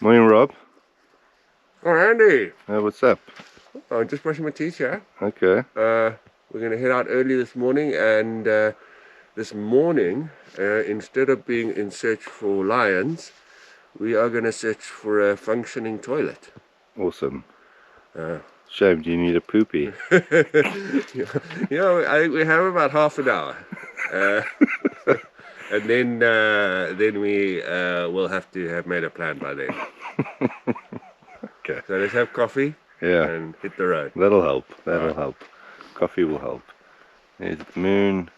Morning, Rob. Oh, Andy. What's up? Oh, I'm just brushing my teeth, yeah? Okay. We're going to head out early this morning, and this morning, instead of being in search for lions, we are going to search for a functioning toilet. Awesome. Shame, do you need a poopy? We have about half an hour. And then we will have to have made a plan by then. Okay. So let's have coffee and hit the road. That'll help. That'll help. Coffee will help. There's the moon.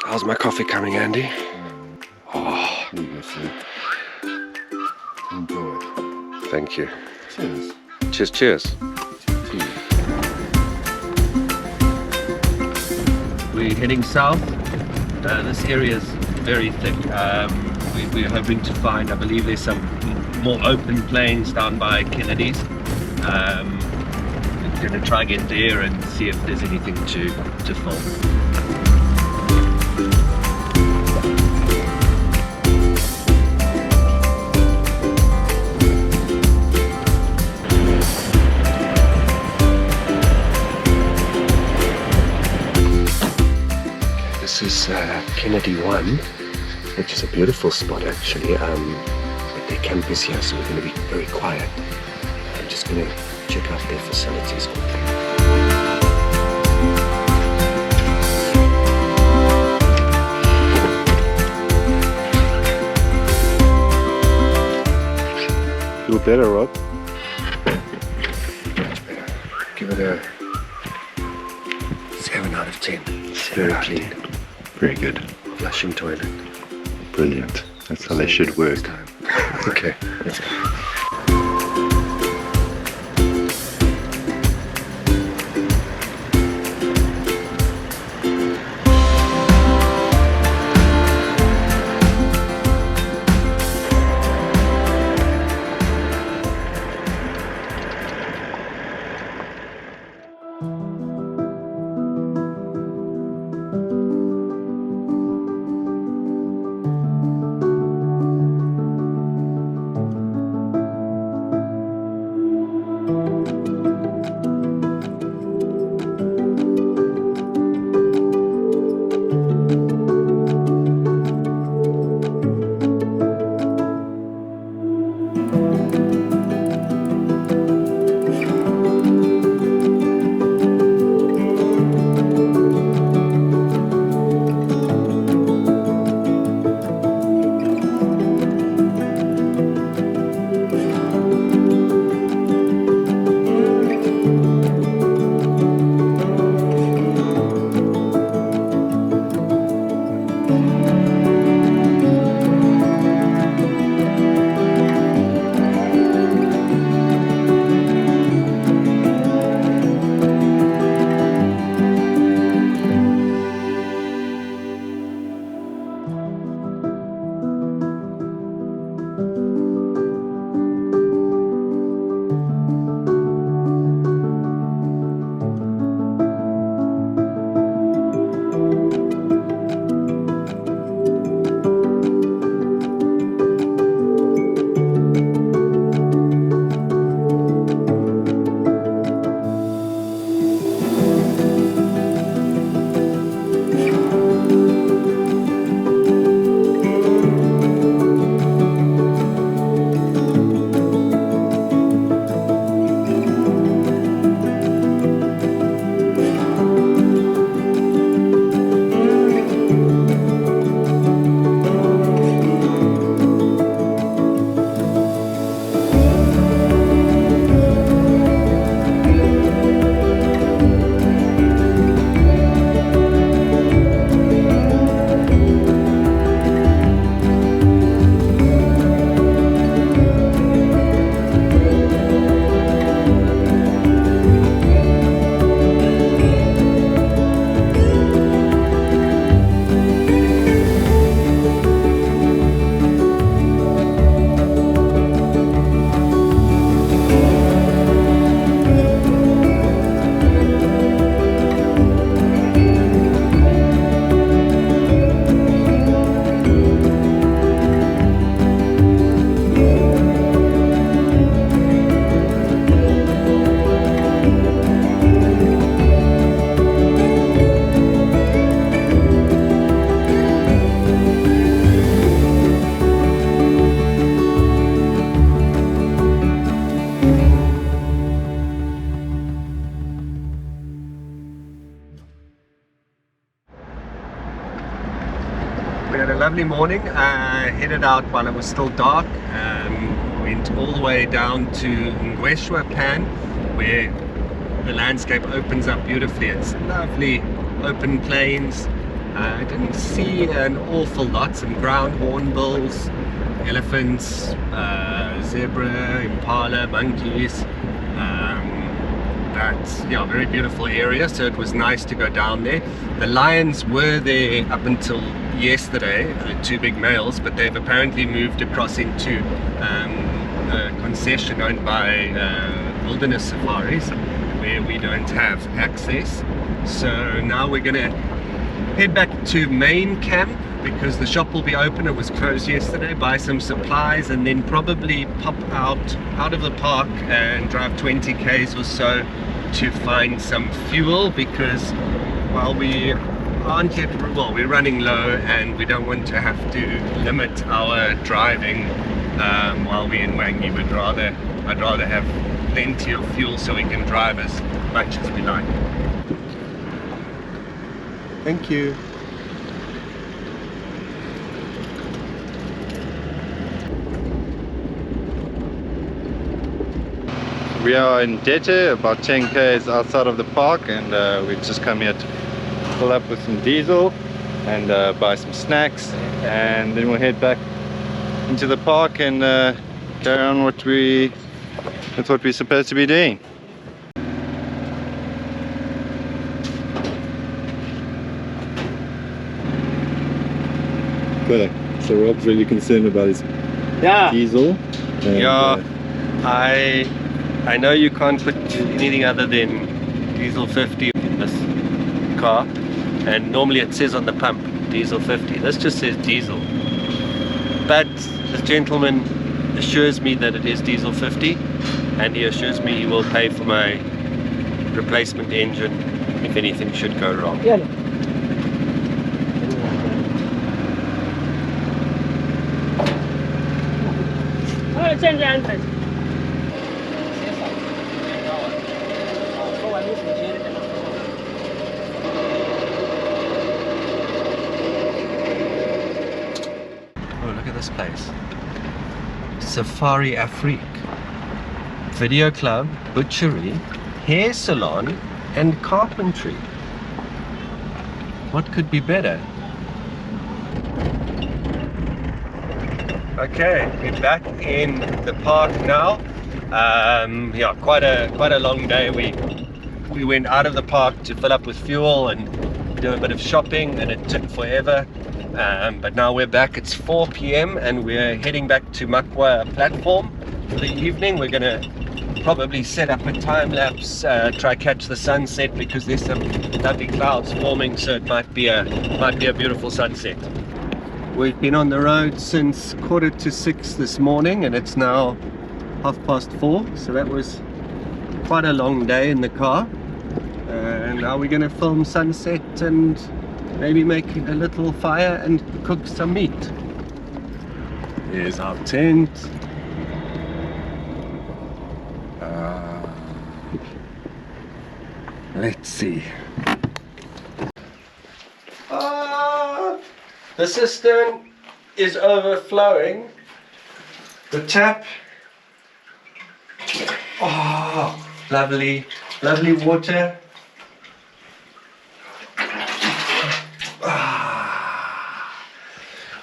How's my coffee coming, Andy? Oh, enjoy it. Thank you. Cheers. Cheers, cheers. We're heading south. This area is very thick. We're hoping to find, I believe there's some more open plains down by Kennedy's. We're going to try and get there and see if there's anything to film. This is Kennedy 1, which is a beautiful spot actually, but their camp is here, so we're going to be very quiet. I'm just going to check out their facilities quickly. Feel better, Rob? Much better. Give it a 7 out of 10. It's very clean. Very good. Flushing toilet. Brilliant. That's how they should work. Okay, let's go. lovely morning. Headed out while it was still dark. Went all the way down to Ngweshwa Pan, where the landscape opens up beautifully. It's lovely open plains. I didn't see an awful lot. Some ground hornbills, elephants, zebra, impala, monkeys. But yeah, very beautiful area, so it was nice to go down there. The lions were there up until yesterday, the two big males, but they've apparently moved across into a concession owned by Wilderness Safaris, where we don't have access. So now we're gonna head back to main camp because the shop will be open. It was closed yesterday. Buy some supplies and then probably pop out of the park and drive 20 k's or so to find some fuel, because while we aren't yet, well, we're running low and we don't want to have to limit our driving while we're in Wangi. I'd rather have plenty of fuel so we can drive as much as we like. Thank you. We are in Dete, about 10 k's outside of the park, and we've just come here to fill up with some diesel and buy some snacks, and then we'll head back into the park and carry on with what we're supposed to be doing. So Rob's really concerned about his diesel. I know you can't put anything other than diesel 50 in this car, and normally it says on the pump diesel 50. This just says diesel, but this gentleman assures me that it is diesel 50, and he assures me he will pay for my replacement engine if anything should go wrong. Oh, look at this place. Safari Afrique. Video club, butchery, hair salon and carpentry. What could be better? Okay, we're back in the park now. Yeah, quite a long day. We went out of the park to fill up with fuel and do a bit of shopping, and it took forever. But now we're back. It's 4 p.m. and we're heading back to Makwa platform for the evening. We're gonna probably set up a time lapse, try catch the sunset, because there's some lovely clouds forming, so it might be a beautiful sunset. We've been on the road since 5:45 this morning, and it's now 4:30, so that was quite a long day in the car. And now we're going to film sunset and maybe make a little fire and cook some meat. Here's our tent. Let's see. The cistern is overflowing. The tap. Oh, lovely water.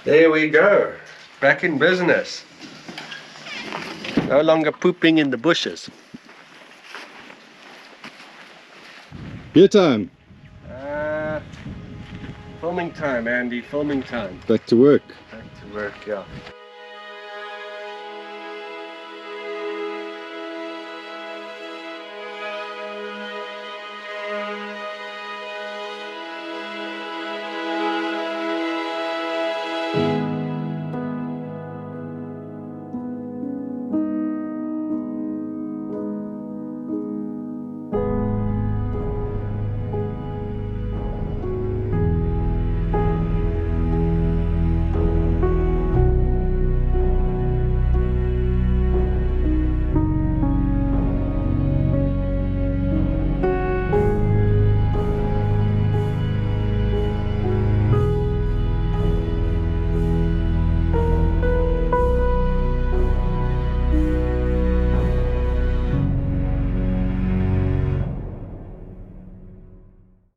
There we go. Back in business. No longer pooping in the bushes. Your time. Filming time, Andy. Filming time. Back to work. Back to work, yeah.